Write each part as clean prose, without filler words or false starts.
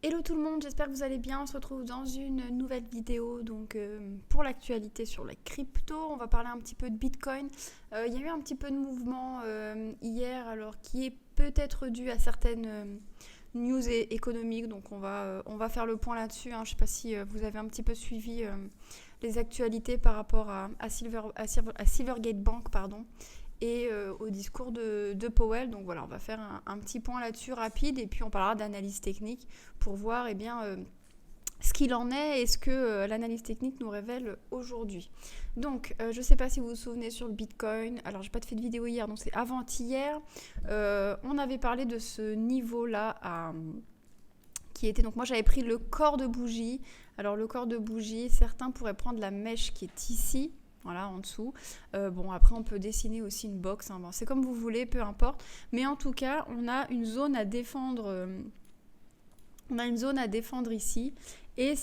Hello tout le monde, j'espère que vous allez bien. On se retrouve dans une nouvelle vidéo pour l'actualité sur les cryptos. On va parler un petit peu de Bitcoin. Il y a eu un petit peu de mouvement hier, alors qui est peut-être dû à certaines news économiques. Donc on va faire le point là-dessus. Je ne sais pas si vous avez un petit peu suivi les actualités par rapport à Silvergate Bank, pardon, et au discours de Powell. Donc voilà, on va faire un petit point là-dessus rapide et puis on parlera d'analyse technique pour voir ce qu'il en est et ce que l'analyse technique nous révèle aujourd'hui. Donc je ne sais pas si vous vous souvenez sur le Bitcoin, alors j'ai pas fait de vidéo hier, donc c'est avant-hier, on avait parlé de ce niveau-là qui était, donc moi j'avais pris le corps de bougie. Alors le corps de bougie, certains pourraient prendre la mèche qui est ici, voilà, en dessous. Après, on peut dessiner aussi une box. Bon, c'est comme vous voulez, peu importe. Mais en tout cas, on a une zone à défendre. On a une zone à défendre ici. Et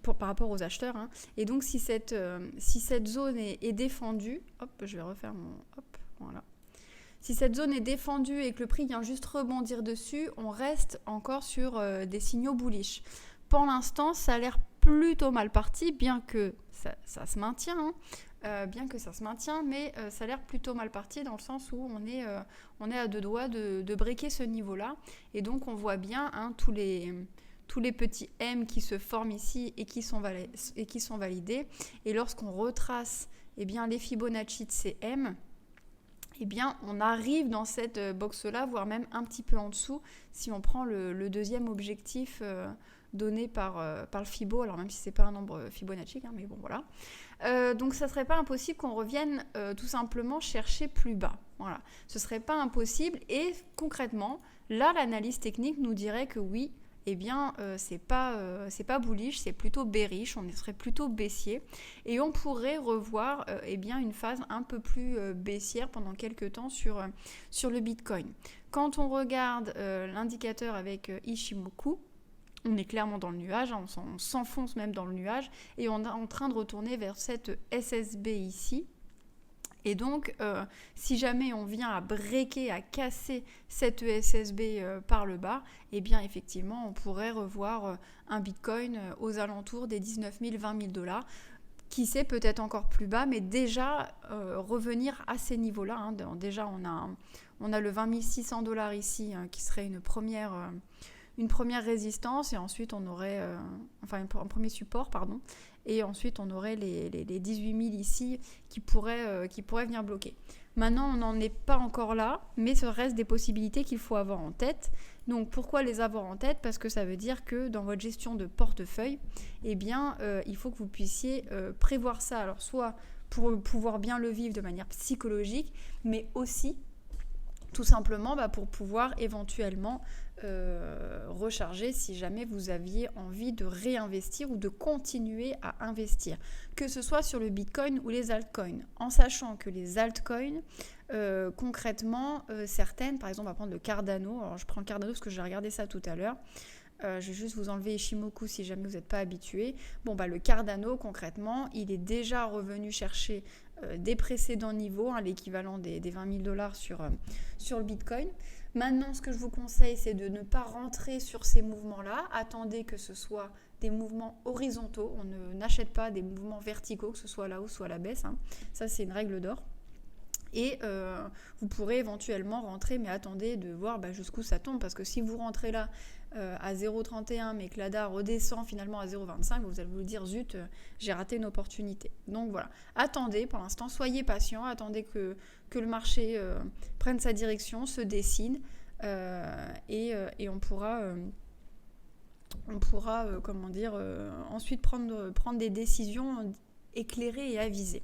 par rapport aux acheteurs. Et donc, si cette zone est défendue, hop, je vais refaire mon, hop, voilà. Si cette zone est défendue et que le prix vient juste rebondir dessus, on reste encore sur des signaux bullish. Pour l'instant, ça a l'air plutôt mal parti, bien que ça se maintient. Mais ça a l'air plutôt mal parti dans le sens où on est à deux doigts de breaker ce niveau-là. Et donc, on voit bien tous les petits M qui se forment ici et qui sont validés. Et lorsqu'on retrace les Fibonacci de ces M, on arrive dans cette box-là, voire même un petit peu en dessous, si on prend le deuxième objectif donné par le Fibo, alors même si ce n'est pas un nombre Fibonacci, mais bon, voilà. Donc, ça ne serait pas impossible qu'on revienne tout simplement chercher plus bas. Voilà. Ce ne serait pas impossible. Et concrètement, là, l'analyse technique nous dirait que oui, c'est pas bullish, c'est plutôt bearish, on serait plutôt baissier et on pourrait revoir une phase un peu plus baissière pendant quelques temps sur le Bitcoin. Quand on regarde l'indicateur avec Ichimoku, on est clairement dans le nuage, on s'enfonce même dans le nuage et on est en train de retourner vers cette SSB ici. Et donc, si jamais on vient à breaker, à casser cette ESSB par le bas, effectivement, on pourrait revoir un Bitcoin aux alentours des 19 000, 20 000 $. Qui sait, peut-être encore plus bas, mais déjà revenir à ces niveaux-là. Déjà, on a le 20 600 $ ici, qui serait une première résistance, et ensuite on aurait un premier support, pardon, et ensuite on aurait les 18 000 ici qui pourraient venir bloquer. Maintenant, on n'en est pas encore là, mais ce reste des possibilités qu'il faut avoir en tête. Donc pourquoi les avoir en tête ? Parce que ça veut dire que dans votre gestion de portefeuille, il faut que vous puissiez prévoir ça, alors soit pour pouvoir bien le vivre de manière psychologique, mais aussi tout simplement pour pouvoir éventuellement recharger si jamais vous aviez envie de réinvestir ou de continuer à investir, que ce soit sur le Bitcoin ou les altcoins, en sachant que les altcoins, concrètement, certaines, par exemple, on va prendre le Cardano. Alors je prends le Cardano parce que j'ai regardé ça tout à l'heure. Je vais juste vous enlever Ichimoku si jamais vous n'êtes pas habitué. Le Cardano, concrètement, il est déjà revenu chercher des précédents niveaux, l'équivalent des 20 000 $ sur le Bitcoin. Maintenant, ce que je vous conseille, c'est de ne pas rentrer sur ces mouvements-là. Attendez que ce soit des mouvements horizontaux. On n'achète pas des mouvements verticaux, que ce soit à la hausse soit à la baisse. Ça, c'est une règle d'or. Et vous pourrez éventuellement rentrer, mais attendez de voir jusqu'où ça tombe, parce que si vous rentrez là à 0,31 mais que l'ADA redescend finalement à 0,25, vous allez vous dire zut, j'ai raté une opportunité. Donc voilà, attendez pour l'instant, soyez patient, attendez que le marché prenne sa direction, se dessine et on pourra ensuite prendre des décisions éclairées et avisées.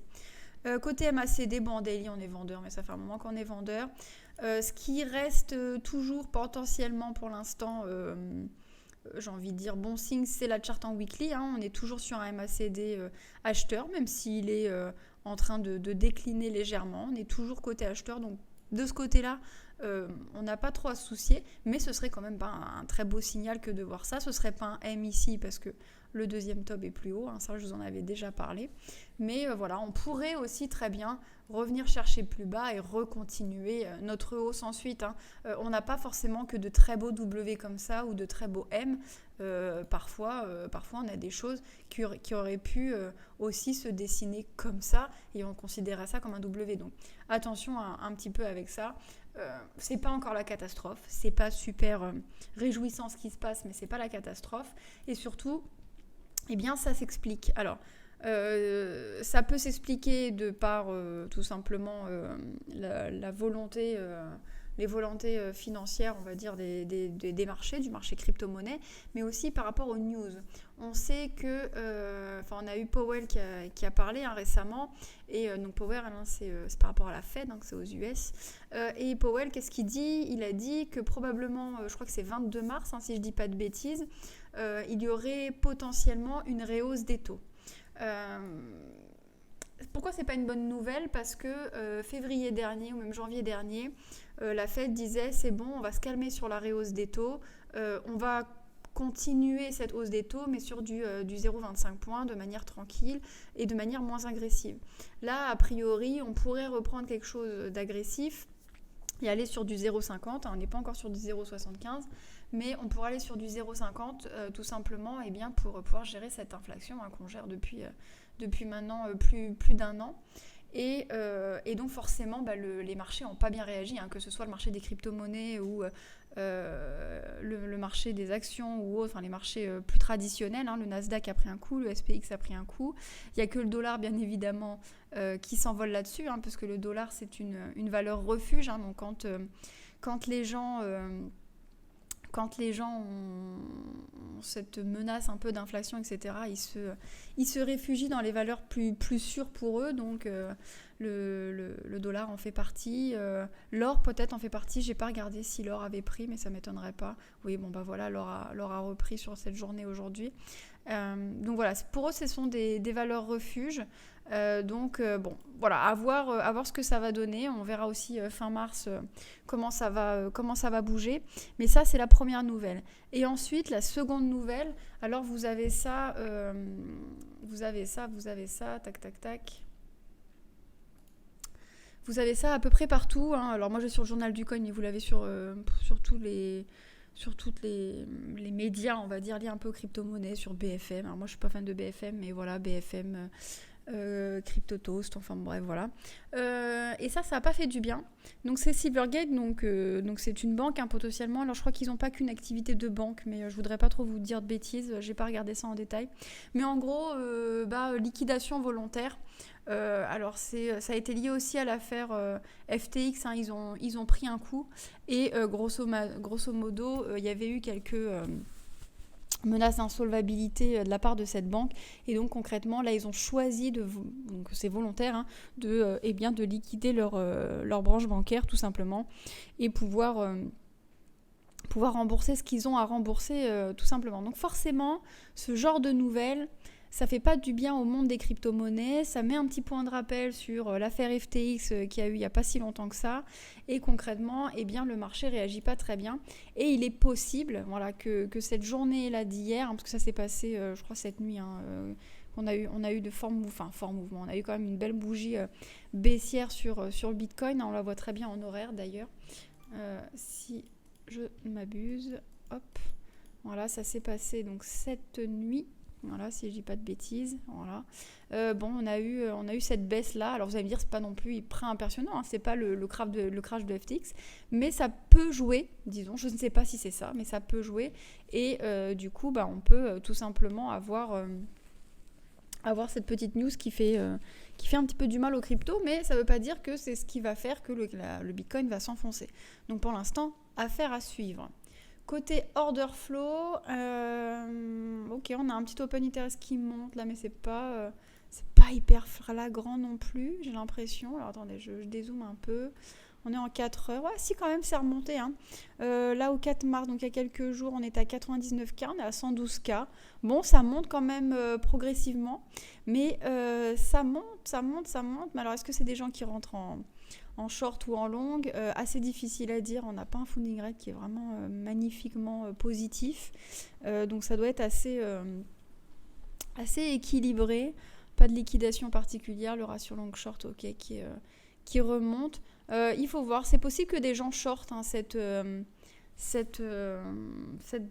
Côté MACD, en daily on est vendeur, mais ça fait un moment qu'on est vendeur. Ce qui reste toujours potentiellement pour l'instant, j'ai envie de dire bon signe, c'est la charte en weekly. On est toujours sur un MACD acheteur, même s'il est en train de décliner légèrement. On est toujours côté acheteur, donc de ce côté-là, on n'a pas trop à se soucier, mais ce serait quand même pas un très beau signal que de voir ça. Ce serait pas un M ici, parce que Le deuxième top est plus haut, hein, ça je vous en avais déjà parlé. Mais voilà, on pourrait aussi très bien revenir chercher plus bas et recontinuer notre hausse ensuite. Hein. On n'a pas forcément que de très beaux W comme ça ou de très beaux M. Parfois, on a des choses qui auraient pu aussi se dessiner comme ça et on considérait ça comme un W. Donc attention un petit peu avec ça. C'est pas encore la catastrophe, c'est pas super réjouissant ce qui se passe, mais c'est pas la catastrophe. Et surtout, eh bien, ça s'explique. Alors, ça peut s'expliquer de par tout simplement la volonté, les volontés financières, on va dire, des marchés, du marché crypto-monnaie, mais aussi par rapport aux news. On sait que, on a eu Powell qui a parlé récemment, et donc Powell, c'est par rapport à la Fed, donc c'est aux US. Et Powell, qu'est-ce qu'il dit ? Il a dit que probablement, je crois que c'est 22 mars, si je ne dis pas de bêtises, il y aurait potentiellement une rehausse des taux. Pourquoi c'est pas une bonne nouvelle ? Parce que février dernier ou même janvier dernier, la Fed disait c'est bon, on va se calmer sur la rehausse des taux, on va continuer cette hausse des taux mais sur du 0,25 points de manière tranquille et de manière moins agressive. Là, a priori, on pourrait reprendre quelque chose d'agressif et aller sur du 0,50, on n'est pas encore sur du 0,75, mais on pourrait aller sur du 0,50 tout simplement pour pouvoir gérer cette inflation qu'on gère depuis maintenant plus d'un an. Et donc forcément, les marchés n'ont pas bien réagi, que ce soit le marché des crypto-monnaies ou le marché des actions ou autre, les marchés plus traditionnels. Le Nasdaq a pris un coup, le SPX a pris un coup. Il n'y a que le dollar, bien évidemment, qui s'envole là-dessus, parce que le dollar, c'est une valeur refuge. Donc quand les gens ont cette menace un peu d'inflation, etc., ils se réfugient dans les valeurs plus sûres pour eux. Donc le dollar en fait partie. L'or peut-être en fait partie. J'ai pas regardé si l'or avait pris, mais ça m'étonnerait pas. Oui, voilà, l'or a repris sur cette journée aujourd'hui. Donc voilà, pour eux, ce sont des valeurs refuges. Voilà, à voir ce que ça va donner. On verra aussi fin mars comment ça va bouger. Mais ça, c'est la première nouvelle. Et ensuite, la seconde nouvelle, alors vous avez ça, tac, tac, tac. Vous avez ça à peu près partout. Alors moi, je suis sur le journal du coin, mais vous l'avez sur tous les médias, on va dire, liés un peu aux crypto-monnaies, sur BFM. Alors moi, je suis pas fan de BFM, mais voilà, BFM... Crypto Toast, bref, voilà. Et ça n'a pas fait du bien. Donc c'est Silvergate, donc c'est une banque potentiellement. Alors je crois qu'ils n'ont pas qu'une activité de banque, mais je voudrais pas trop vous dire de bêtises, j'ai pas regardé ça en détail. Mais en gros, liquidation volontaire. Alors ça a été lié aussi à l'affaire FTX, ils ont pris un coup et grosso modo, il y avait eu quelques... menace d'insolvabilité de la part de cette banque, et donc concrètement là ils ont choisi donc c'est volontaire de liquider leur branche bancaire tout simplement et pouvoir rembourser ce qu'ils ont à rembourser tout simplement. Donc forcément ce genre de nouvelles, ça fait pas du bien au monde des crypto-monnaies, ça met un petit point de rappel sur l'affaire FTX qu'il y a eu il n'y a pas si longtemps que ça, et concrètement, le marché réagit pas très bien. Et il est possible que cette journée-là d'hier, parce que ça s'est passé, je crois, cette nuit, on a eu de fort mouvement, on a eu quand même une belle bougie baissière sur le Bitcoin, on la voit très bien en horaire d'ailleurs, si je ne m'abuse, hop, voilà, ça s'est passé donc cette nuit. Voilà, si je dis pas de bêtises, voilà. On a eu cette baisse là. Alors vous allez me dire, c'est pas non plus hyper impressionnant, c'est pas le crash de FTX, mais ça peut jouer, disons. Je ne sais pas si c'est ça, mais ça peut jouer. Et du coup, on peut tout simplement avoir cette petite news qui fait un petit peu du mal aux cryptos, mais ça veut pas dire que c'est ce qui va faire que le Bitcoin va s'enfoncer. Donc pour l'instant, affaire à suivre. Côté order flow, ok, on a un petit open interest qui monte là, mais c'est pas hyper flagrant non plus, j'ai l'impression. Alors attendez, je dézoome un peu. On est en 4 heures. Ouais, si, quand même, c'est remonté. Là, au 4 mars, donc il y a quelques jours, on est à 99K, on est à 112K. Bon, ça monte quand même progressivement, mais ça monte. Mais alors, est-ce que c'est des gens qui rentrent en short ou en long, assez difficile à dire. On n'a pas un funding rate qui est vraiment magnifiquement positif. Donc ça doit être assez assez équilibré, pas de liquidation particulière, le ratio long short ok qui remonte. Il faut voir, c'est possible que des gens shortent hein, cette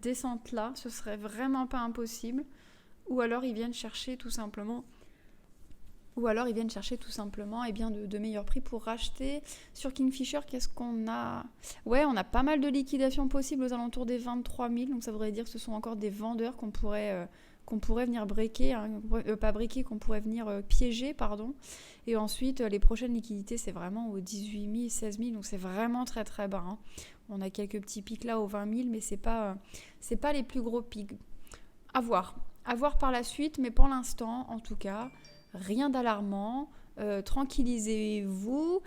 descente là, ce serait vraiment pas impossible, ou alors ils viennent chercher tout simplement eh bien, de meilleurs prix pour racheter. Sur Kingfisher, qu'est-ce qu'on a? Ouais, on a pas mal de liquidations possibles aux alentours des 23 000, donc ça voudrait dire que ce sont encore des vendeurs qu'on pourrait venir breaker, hein, pas breaker, qu'on pourrait venir piéger, pardon. Et ensuite, les prochaines liquidités, c'est vraiment aux 18 000, 16 000, donc c'est vraiment très très bas. Hein. On a quelques petits pics là aux 20 000, mais c'est pas les plus gros pics. À voir par la suite, mais pour l'instant, en tout cas, rien d'alarmant. Tranquillisez-vous,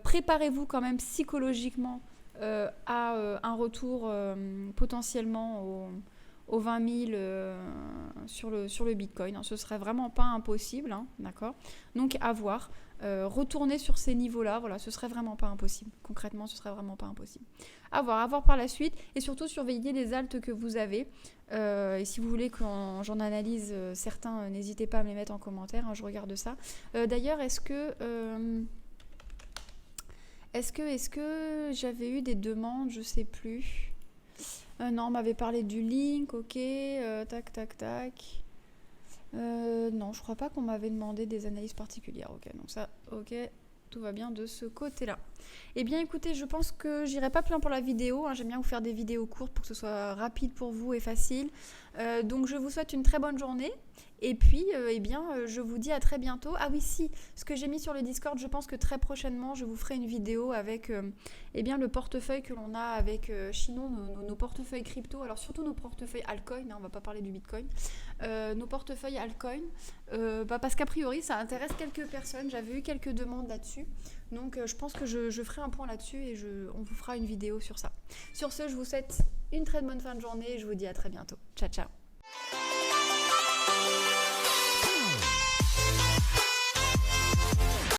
préparez-vous quand même psychologiquement à un retour potentiellement aux 20 000 sur le Bitcoin. Ce serait vraiment pas impossible, hein, d'accord? Donc à voir. Retourner sur ces niveaux-là, voilà, ce serait vraiment pas impossible. Concrètement, ce serait vraiment pas impossible. À voir par la suite. Et surtout, surveiller les altes que vous avez. Et si vous voulez que j'en analyse certains, n'hésitez pas à me les mettre en commentaire, hein, je regarde ça. D'ailleurs, est-ce que j'avais eu des demandes, je sais plus. Non, on m'avait parlé du link, ok, tac. Non, je crois pas qu'on m'avait demandé des analyses particulières, ok, donc ça, ok, tout va bien de ce côté-là. Eh bien, écoutez, je pense que j'irai pas plus loin pour la vidéo, hein, j'aime bien vous faire des vidéos courtes pour que ce soit rapide pour vous et facile. Donc, je vous souhaite une très bonne journée. Et puis, je vous dis à très bientôt. Ah oui, si, ce que j'ai mis sur le Discord, je pense que très prochainement, je vous ferai une vidéo avec le portefeuille que l'on a avec Chinon, nos portefeuilles crypto. Alors, surtout nos portefeuilles altcoin, hein, on va pas parler du Bitcoin. Nos portefeuilles altcoin, parce qu'a priori, ça intéresse quelques personnes. J'avais eu quelques demandes là-dessus. Donc, je pense que je ferai un point là-dessus et on vous fera une vidéo sur ça. Sur ce, je vous souhaite une très bonne fin de journée et je vous dis à très bientôt. Ciao, ciao.